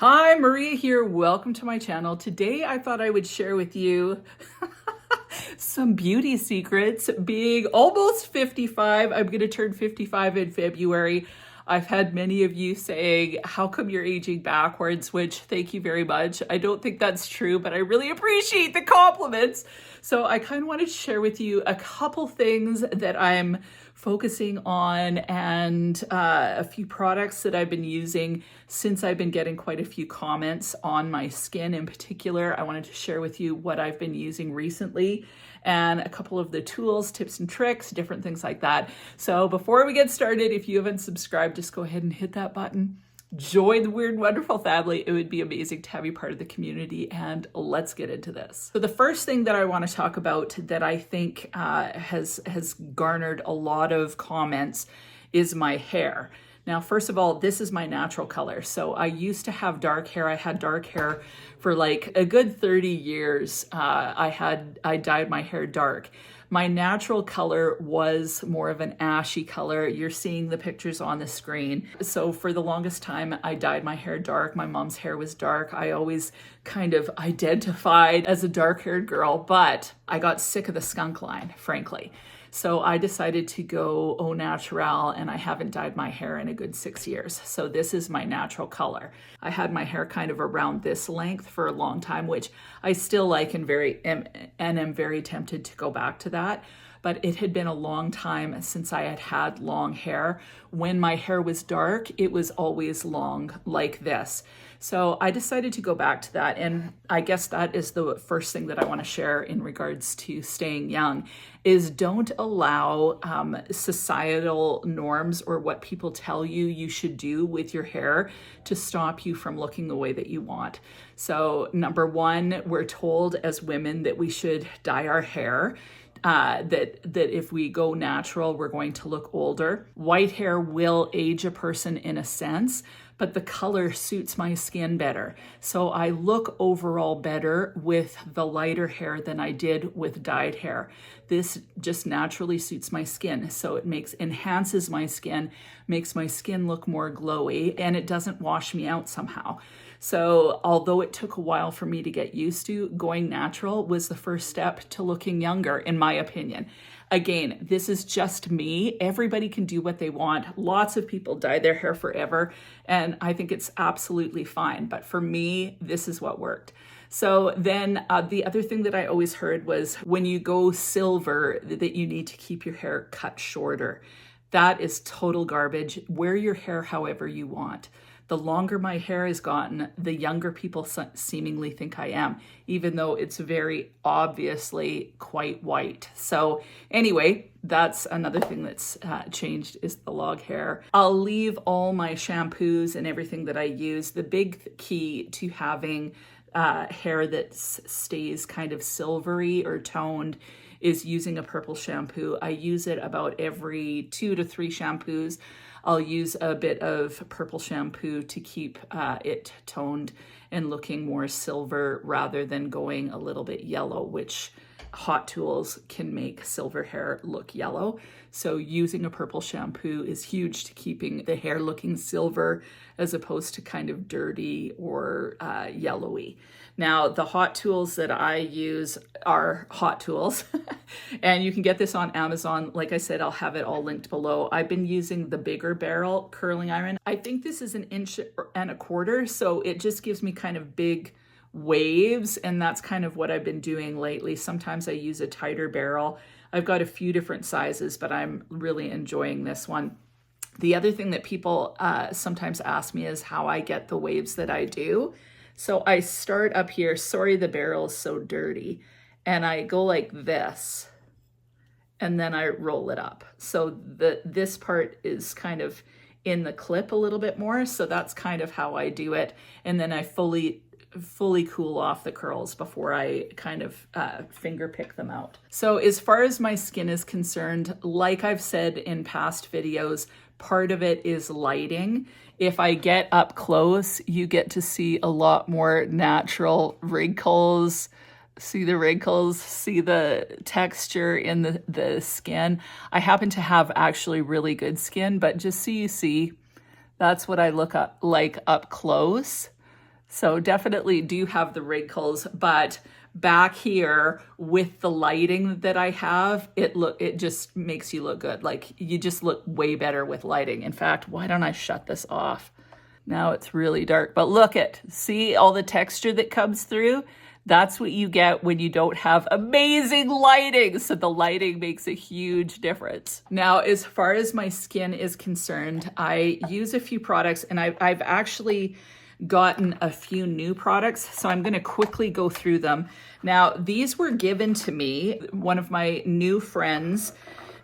Hi, Maria here. Welcome to my channel. Today I thought I would share with you some beauty secrets. Being almost 55, I'm going to turn 55 in February. I've had many of you saying, how come you're aging backwards? Which, thank you very much. I don't think that's true, but I really appreciate the compliments. So I kind of wanted to share with you a couple things that I'm focusing on and a few products that I've been using since I've been getting quite a few comments on my skin in particular. I wanted to share with you what I've been using recently and a couple of the tools, tips and tricks, different things like that. So before we get started, if you haven't subscribed, just go ahead and hit that button. Join the Weird Wonderful family. It would be amazing to have you part of the community, and let's get into this. So the first thing that I want to talk about that I think has garnered a lot of comments is my hair. Now, first of all, this is my natural color. So I used to have dark hair. I had dark hair for like a good 30 years. I dyed my hair dark. My natural color was more of an ashy color. You're seeing the pictures on the screen. So for the longest time, I dyed my hair dark. My mom's hair was dark. I always kind of identified as a dark-haired girl, but I got sick of the skunk line, frankly. So I decided to go au natural, and I haven't dyed my hair in a good 6 years. So this is my natural color. I had my hair kind of around this length for a long time, which I still like and am very tempted to go back to that. But it had been a long time since I had had long hair. When my hair was dark, it was always long like this. So I decided to go back to that. And I guess that is the first thing that I want to share in regards to staying young is don't allow societal norms or what people tell you should do with your hair to stop you from looking the way that you want. So number one, we're told as women that we should dye our hair. That if we go natural, we're going to look older. White hair will age a person in a sense, but the color suits my skin better. So I look overall better with the lighter hair than I did with dyed hair. This just naturally suits my skin. So it enhances my skin, makes my skin look more glowy, and it doesn't wash me out somehow. So although it took a while for me to get used to, going natural was the first step to looking younger, in my opinion. Again, this is just me. Everybody can do what they want. Lots of people dye their hair forever, and I think it's absolutely fine. But for me, this is what worked. So then the other thing that I always heard was when you go silver, that you need to keep your hair cut shorter. That is total garbage. Wear your hair however you want. The longer my hair has gotten, the younger people seemingly think I am, even though it's very obviously quite white. So anyway, that's another thing that's changed is the log hair. I'll leave all my shampoos and everything that I use. The big key to having hair that stays kind of silvery or toned is using a purple shampoo. I use it about every 2 to 3 shampoos. I'll use a bit of purple shampoo to keep it toned and looking more silver rather than going a little bit yellow, which hot tools can make silver hair look yellow. So using a purple shampoo is huge to keeping the hair looking silver as opposed to kind of dirty or yellowy. Now, the hot tools that I use are hot tools, and you can get this on Amazon. Like I said, I'll have it all linked below. I've been using the bigger barrel curling iron. I think this is 1.25 inches, so it just gives me kind of big waves, and that's kind of what I've been doing lately. Sometimes I use a tighter barrel. I've got a few different sizes, but I'm really enjoying this one. The other thing that people sometimes ask me is how I get the waves that I do. So I start up here, sorry the barrel is so dirty, and I go like this, and then I roll it up. So this part is kind of in the clip a little bit more, so that's kind of how I do it. And then I fully cool off the curls before I kind of finger pick them out. So as far as my skin is concerned, like I've said in past videos, part of it is lighting. If I get up close, you get to see a lot more natural wrinkles. See the wrinkles, see the texture in the skin. I happen to have actually really good skin, but just so you see, that's what I look like up close. So definitely do have the wrinkles, but back here with the lighting that I have, it just makes you look good. Like you just look way better with lighting. In fact, why don't I shut this off? Now it's really dark, but see all the texture that comes through? That's what you get when you don't have amazing lighting. So the lighting makes a huge difference. Now, as far as my skin is concerned, I use a few products, and I've actually gotten a few new products. So I'm gonna quickly go through them. Now, these were given to me. One of my new friends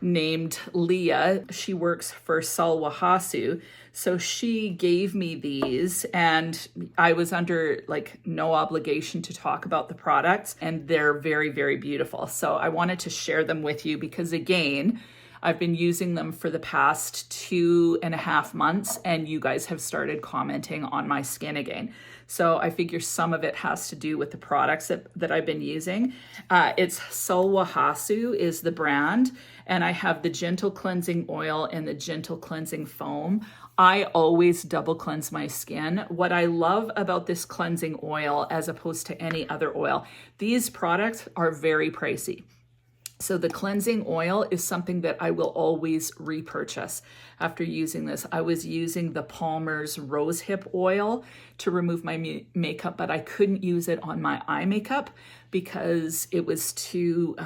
named Leah, she works for SULWAHASOO. So she gave me these, and I was under like no obligation to talk about the products, and they're very, very beautiful. So I wanted to share them with you because, again, I've been using them for the past 2.5 months, and you guys have started commenting on my skin again. So I figure some of it has to do with the products that I've been using. It's SULWAHASOO is the brand, and I have the Gentle Cleansing Oil and the Gentle Cleansing Foam. I always double cleanse my skin. What I love about this cleansing oil as opposed to any other oil, these products are very pricey. So the cleansing oil is something that I will always repurchase after using this. I was using the Palmer's Rosehip oil to remove my makeup, but I couldn't use it on my eye makeup because it was too,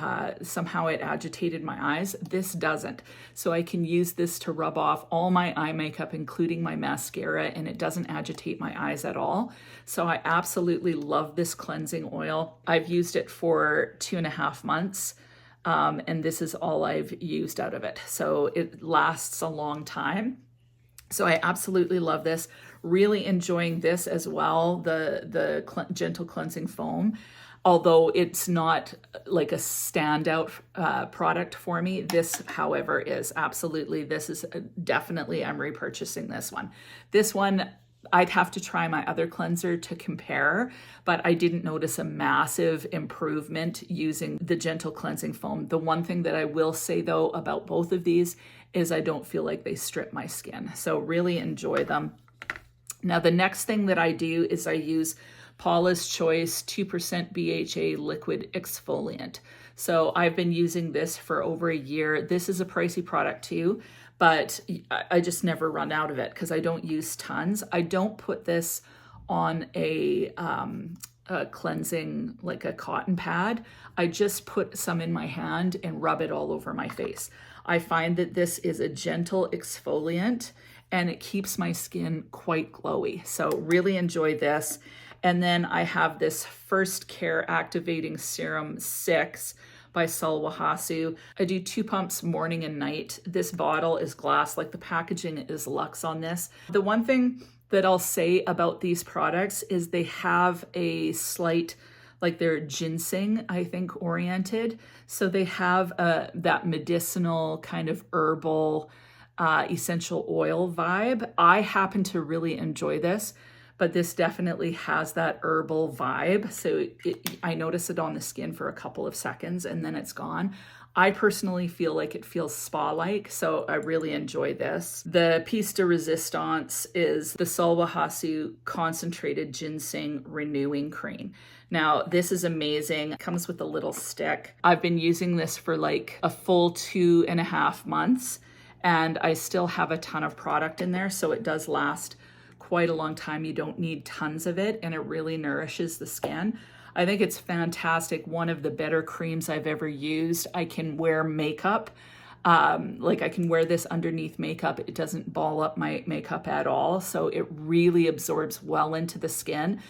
somehow it agitated my eyes. This doesn't. So I can use this to rub off all my eye makeup, including my mascara, and it doesn't agitate my eyes at all. So I absolutely love this cleansing oil. I've used it for 2.5 months. And this is all I've used out of it. So it lasts a long time. So I absolutely love this. Really enjoying this as well, the Gentle Cleansing Foam. Although it's not like a standout product for me, this, however, is absolutely, this is definitely, I'm repurchasing this one. This one, I'd have to try my other cleanser to compare, but I didn't notice a massive improvement using the Gentle Cleansing Foam. The one thing that I will say though about both of these is I don't feel like they strip my skin. So really enjoy them. Now the next thing that I do is I use Paula's Choice 2% BHA liquid exfoliant. So I've been using this for over a year. This is a pricey product too, but I just never run out of it because I don't use tons. I don't put this on a cleansing, like a cotton pad. I just put some in my hand and rub it all over my face. I find that this is a gentle exfoliant and it keeps my skin quite glowy. So really enjoy this. And then I have this First Care Activating Serum 6 by SULWAHASOO. I do 2 pumps morning and night. This bottle is glass, like the packaging is luxe on this. The one thing that I'll say about these products is they have a slight, like they're ginseng, I think, oriented. So they have that medicinal kind of herbal essential oil vibe. I happen to really enjoy this, but this definitely has that herbal vibe. So I notice it on the skin for a couple of seconds and then it's gone. I personally feel like it feels spa-like, so I really enjoy this. The piece de resistance is the SULWAHASOO Concentrated Ginseng Renewing Cream. Now, this is amazing. It comes with a little stick. I've been using this for like a full 2.5 months, and I still have a ton of product in there, so it does last quite a long time. You don't need tons of it, and it really nourishes the skin. I think it's fantastic. One of the better creams I've ever used. I can wear makeup. Like I can wear this underneath makeup. It doesn't ball up my makeup at all. So it really absorbs well into the skin.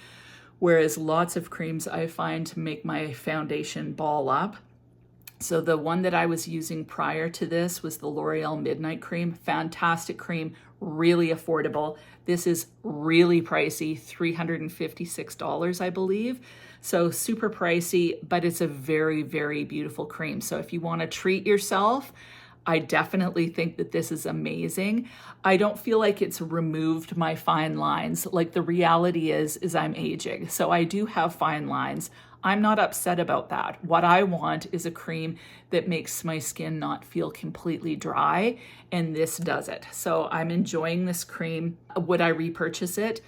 Whereas lots of creams I find make my foundation ball up. So the one that I was using prior to this was the Loreal Midnight Cream. Fantastic cream, really affordable. This is really pricey, $356, I believe. So super pricey, but it's a very, very beautiful cream. So if you want to treat yourself, I definitely think that this is amazing. I don't feel like it's removed my fine lines. Like the reality is I'm aging. So I do have fine lines. I'm not upset about that. What I want is a cream that makes my skin not feel completely dry, and this does it. So I'm enjoying this cream. Would I repurchase it?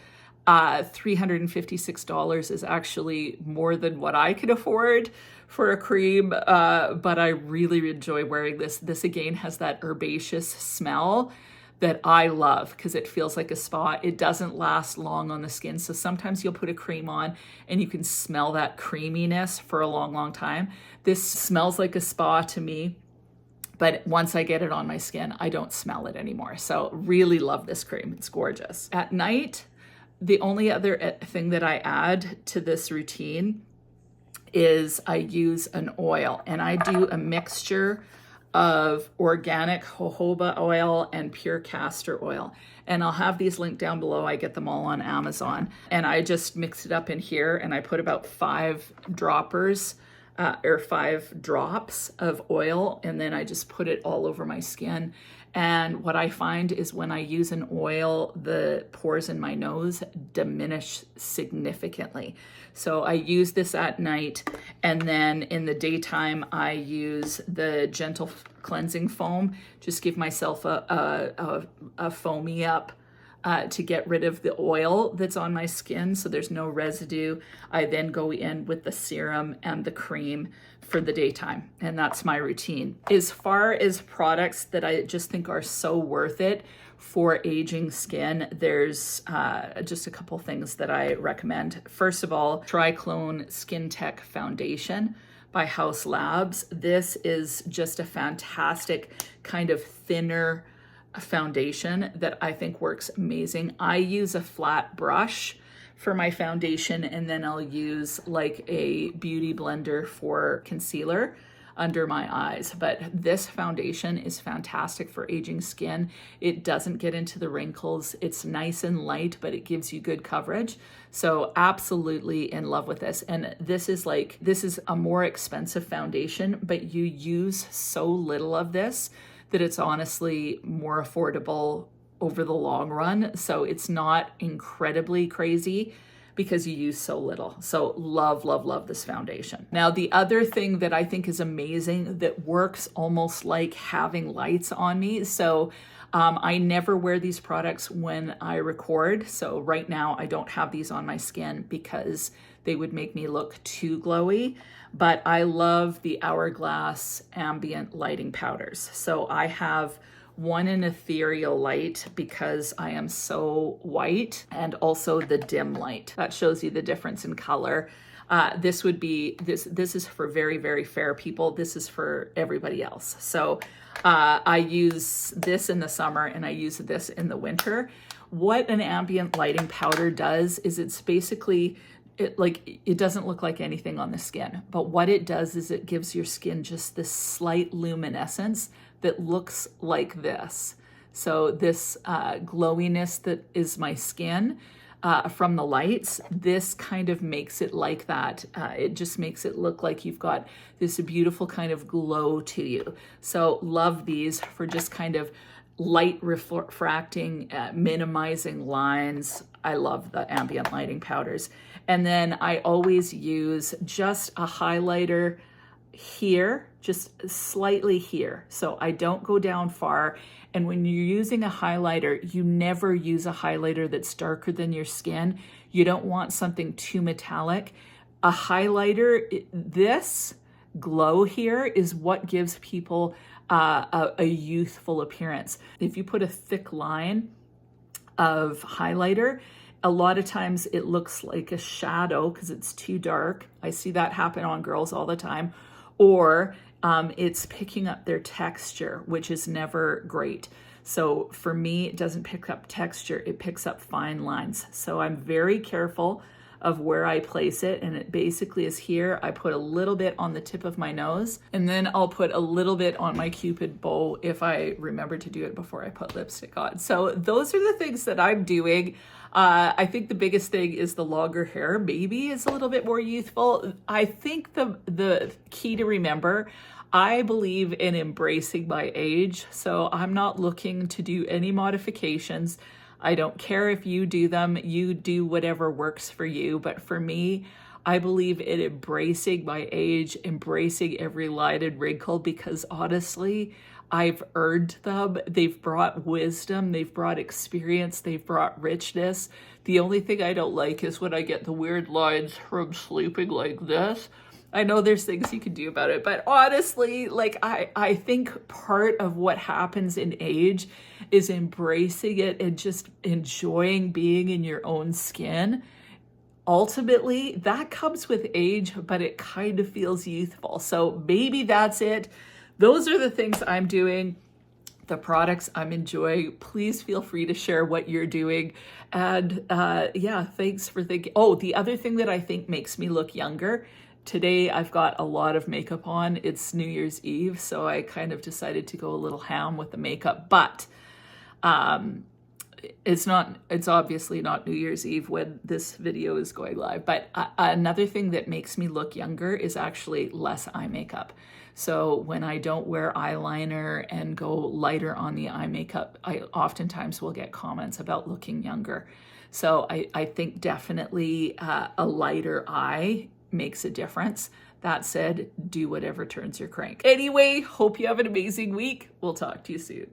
$356 is actually more than what I could afford for a cream, but I really enjoy wearing this. This again has that herbaceous smell that I love because it feels like a spa. It doesn't last long on the skin. So sometimes you'll put a cream on and you can smell that creaminess for a long, long time. This smells like a spa to me, but once I get it on my skin, I don't smell it anymore. So really love this cream. It's gorgeous. At night, the only other thing that I add to this routine is I use an oil, and I do a mixture of organic jojoba oil and pure castor oil. And I'll have these linked down below. I get them all on Amazon. And I just mix it up in here, and I put about 5 droppers or 5 drops of oil, and then I just put it all over my skin. And what I find is when I use an oil, the pores in my nose diminish significantly. So I use this at night, and then in the daytime, I use the gentle cleansing foam. Just give myself a foamy up to get rid of the oil that's on my skin so there's no residue. I then go in with the serum and the cream for the daytime, and that's my routine. As far as products that I just think are so worth it for aging skin, there's just a couple things that I recommend. First of all, TRICLONE Skin Tech Foundation by House Labs. This is just a fantastic kind of thinner foundation that I think works amazing. I use a flat brush for my foundation, and then I'll use like a beauty blender for concealer under my eyes. But this foundation is fantastic for aging skin. It doesn't get into the wrinkles. It's nice and light, but it gives you good coverage. So absolutely in love with this. And this is a more expensive foundation, but you use so little of this that it's honestly more affordable over the long run. So it's not incredibly crazy because you use so little. So love, love, love this foundation. Now, the other thing that I think is amazing that works almost like having lights on me. So I never wear these products when I record. So right now I don't have these on my skin because they would make me look too glowy. But I love the Hourglass ambient lighting powders. So I have one in ethereal light because I am so white, and also the dim light. That shows you the difference in color. This is for very, very fair people. This is for everybody else. So I use this in the summer and I use this in the winter. What an ambient lighting powder does is it's basically, it doesn't look like anything on the skin, but what it does is it gives your skin just this slight luminescence that looks like this. So this glowiness that is my skin from the lights, this kind of makes it like that. It just makes it look like you've got this beautiful kind of glow to you. So love these for just kind of light refracting, minimizing lines. I love the ambient lighting powders. And then I always use just a highlighter here, just slightly here. So I don't go down far. And when you're using a highlighter, you never use a highlighter that's darker than your skin. You don't want something too metallic. A highlighter, this glow here is what gives people a youthful appearance. If you put a thick line of highlighter, a lot of times it looks like a shadow because it's too dark. I see that happen on girls all the time. Or it's picking up their texture, which is never great. So for me, it doesn't pick up texture, it picks up fine lines. So I'm very careful of where I place it, and it basically is here. I put a little bit on the tip of my nose, and then I'll put a little bit on my Cupid bow if I remember to do it before I put lipstick on. So those are the things that I'm doing. I think the biggest thing is the longer hair maybe is a little bit more youthful. I think the key to remember, I believe in embracing my age. So I'm not looking to do any modifications. I don't care if you do them, you do whatever works for you. But for me, I believe in embracing my age, embracing every line and wrinkle, because honestly, I've earned them. They've brought wisdom, they've brought experience, they've brought richness. The only thing I don't like is when I get the weird lines from sleeping like this. I know there's things you can do about it, but honestly, like I think part of what happens in age is embracing it and just enjoying being in your own skin. Ultimately, that comes with age, but it kind of feels youthful. So maybe that's it. Those are the things I'm doing, the products I'm enjoying. Please feel free to share what you're doing. And yeah, thanks for thinking. Oh, the other thing that I think makes me look younger, today I've got a lot of makeup on. It's New Year's Eve, so I kind of decided to go a little ham with the makeup, but it's obviously not New Year's Eve when this video is going live, but another thing that makes me look younger is actually less eye makeup. So when I don't wear eyeliner and go lighter on the eye makeup, I oftentimes will get comments about looking younger. So I think definitely a lighter eye makes a difference. That said, do whatever turns your crank. Anyway, hope you have an amazing week. We'll talk to you soon.